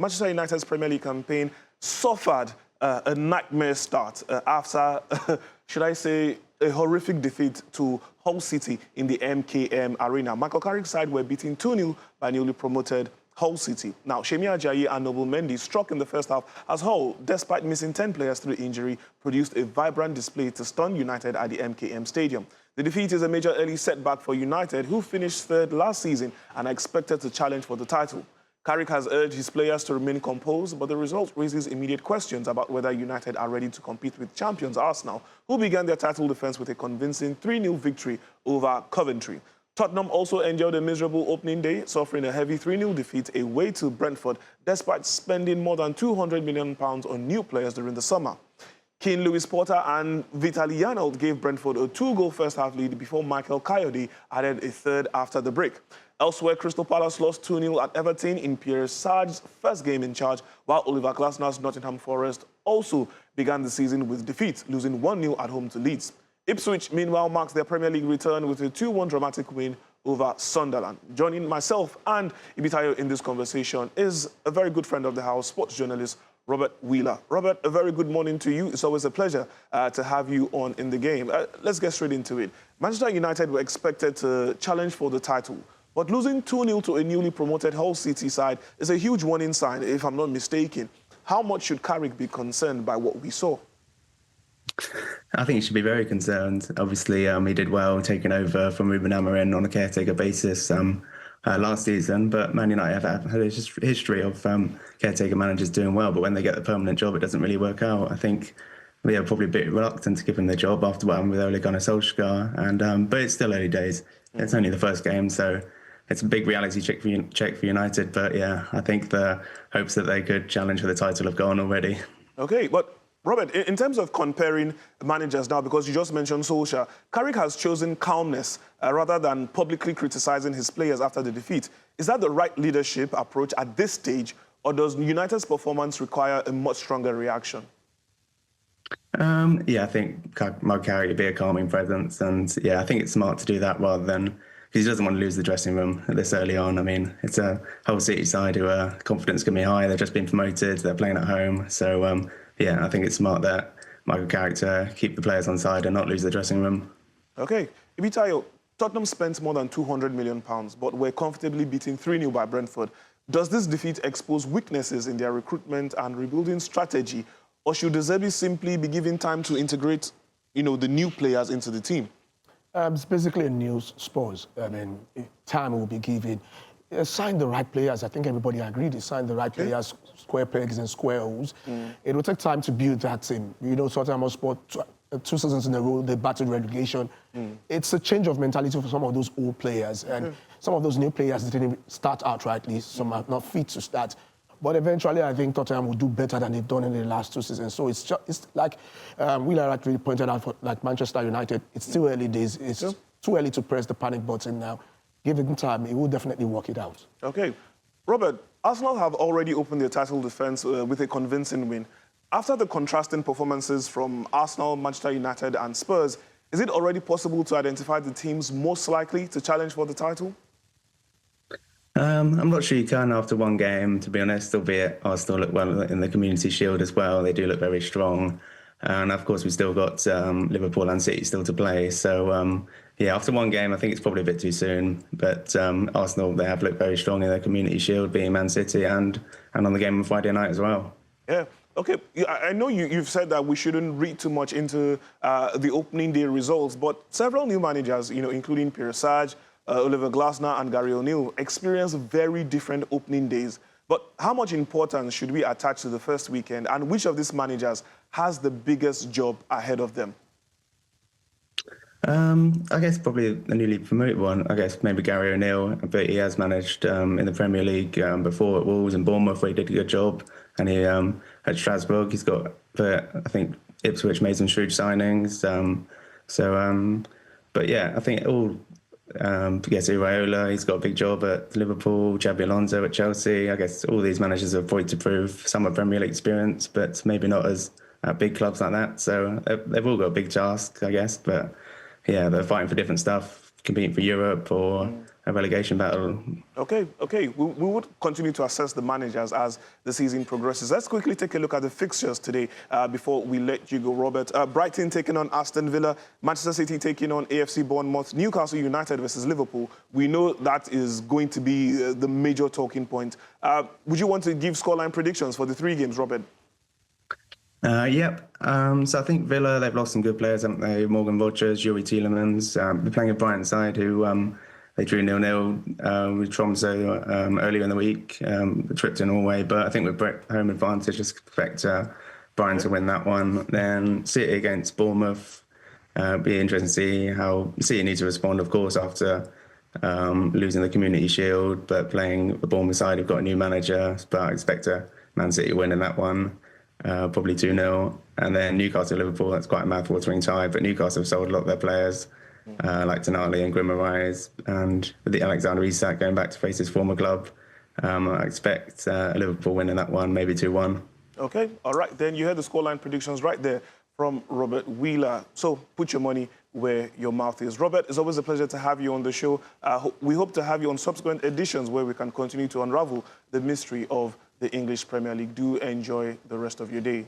Manchester United's Premier League campaign suffered a nightmare start after, should I say, a horrific defeat to Hull City in the MKM Arena. Michael Carrick's side were beaten 2-0 by newly promoted Hull City. Now, Shemi Ajayi and Noble Mendy struck in the first half as Hull, despite missing 10 players through injury, produced a vibrant display to stun United at the MKM Stadium. The defeat is a major early setback for United, who finished third last season and are expected to challenge for the title. Carrick has urged his players to remain composed, but the result raises immediate questions about whether United are ready to compete with champions Arsenal, who began their title defence with a convincing 3-0 victory over Coventry. Tottenham also endured a miserable opening day, suffering a heavy 3-0 defeat away to Brentford, despite spending more than £200 million on new players during the summer. Keane Lewis Porter and Vitaly Janelt gave Brentford a 2-goal first-half lead before Michael Carrick added a third after the break. Elsewhere, Crystal Palace lost 2-0 at Everton in Pierre Sarge's first game in charge, while Oliver Glasner's Nottingham Forest also began the season with defeat, losing 1-0 at home to Leeds. Ipswich, meanwhile, marks their Premier League return with a 2-1 dramatic win over Sunderland. Joining myself and Ibitayo in this conversation is a very good friend of the house, sports journalist Robbert Wheeler. Robbert, a very good morning to you. It's always a pleasure to have you on in the game. Let's get straight into it. Manchester United were expected to challenge for the title, but losing 2-0 to a newly promoted Hull City side is a huge warning sign, if I'm not mistaken. How much should Carrick be concerned by what we saw? I think he should be very concerned. Obviously, he did well taking over from Ruben Amorim on a caretaker basis last season, but Man United have had a history of caretaker managers doing well, but when they get the permanent job, it doesn't really work out. I think they are probably a bit reluctant to give him the job after what happened with Ole Gunnar Solskjaer, but it's still early days. It's only the first game, so it's a big reality check for United. But yeah, I think the hopes that they could challenge for the title have gone already. Okay, but Robbert, in terms of comparing managers now, because you just mentioned Solskjaer, Carrick has chosen calmness rather than publicly criticising his players after the defeat. Is that the right leadership approach at this stage, or does United's performance require a much stronger reaction? Yeah, I think Michael Carrick would be a calming presence, and yeah, I think it's smart to do that rather than, because he doesn't want to lose the dressing room this early on. I mean, it's a Hull City side who confidence can be high. They've just been promoted. They're playing at home, so yeah, I think it's smart that Michael Carrick to keep the players on side and not lose the dressing room. Okay, Ibitayo, Tottenham spent more than £200 million, but were comfortably beaten 3-0 by Brentford. Does this defeat expose weaknesses in their recruitment and rebuilding strategy, or should De Zerbi simply be given time to integrate, the new players into the team? It's basically a new Spurs. I mean, time will be given. Sign the right players. I think everybody agreed. He signed the right players, square pegs and square holes. It will take time to build that team. Tottenham Hotspur, 2 seasons in a row, they battled relegation. It's a change of mentality for some of those old players. And some of those new players didn't start out rightly. Some are not fit to start. But eventually, I think Tottenham will do better than they've done in the last 2 seasons. So it's like Wheeler actually pointed out, like Manchester United, it's still early days. It's too early to press the panic button now. Give him time, he will definitely work it out. Okay. Robbert, Arsenal have already opened their title defence with a convincing win. After the contrasting performances from Arsenal, Manchester United and Spurs, is it already possible to identify the teams most likely to challenge for the title? I'm not sure you can after one game, to be honest, albeit Arsenal look well in the Community Shield as well. They do look very strong. And of course, we've still got Liverpool and City still to play. So, yeah, after one game, I think it's probably a bit too soon. But Arsenal, they have looked very strong in their Community Shield, being Man City and on the game on Friday night as well. Yeah. Okay, I know you've said that we shouldn't read too much into the opening day results, but several new managers, including Pierre Sarge, Oliver Glasner and Gary O'Neill, experienced very different opening days. But how much importance should we attach to the first weekend, and which of these managers has the biggest job ahead of them? I guess probably the newly promoted one. I guess maybe Gary O'Neill, but he has managed in the Premier League before at Wolves and Bournemouth, where he did a good job. And he at Strasbourg, he's got, I think Ipswich made some shrewd signings. But yeah, I think all. Yes, Iraola, he's got a big job at Liverpool, Xabi Alonso at Chelsea. I guess all these managers have pointed to prove some of Premier League experience, but maybe not as at big clubs like that. So they've all got a big task, I guess. But yeah, they're fighting for different stuff, competing for Europe or relegation battle. Okay. We would continue to assess the managers as the season progresses. Let's quickly take a look at the fixtures today before we let you go, Robert. Brighton taking on Aston Villa, Manchester City taking on AFC Bournemouth, Newcastle United versus Liverpool. We know that is going to be the major talking point. Would you want to give scoreline predictions for the 3 games, Robert? Yep. So I think Villa, they've lost some good players, haven't they? Morgan Rogers, Yuri Tielemans. They're playing a Brighton side who they drew 0-0 with Tromsø earlier in the week, the trip to Norway. But I think with home advantage, just expect Brighton to win that one. Then City against Bournemouth. Be interesting to see how City need to respond, of course, after losing the Community Shield, but playing the Bournemouth side who've got a new manager. But I expect a Man City win in that one. Probably 2-0. And then Newcastle-Liverpool, that's quite a mouth-watering tie, but Newcastle have sold a lot of their players, like Tonali and Guimaraes, and with the Alexander Isak going back to face his former club, I expect a Liverpool win in that one, maybe 2-1. Okay, all right. Then you heard the scoreline predictions right there from Robbert Wheeler. So put your money where your mouth is. Robert, it's always a pleasure to have you on the show. We hope to have you on subsequent editions where we can continue to unravel the mystery of the English Premier League. Do enjoy the rest of your day.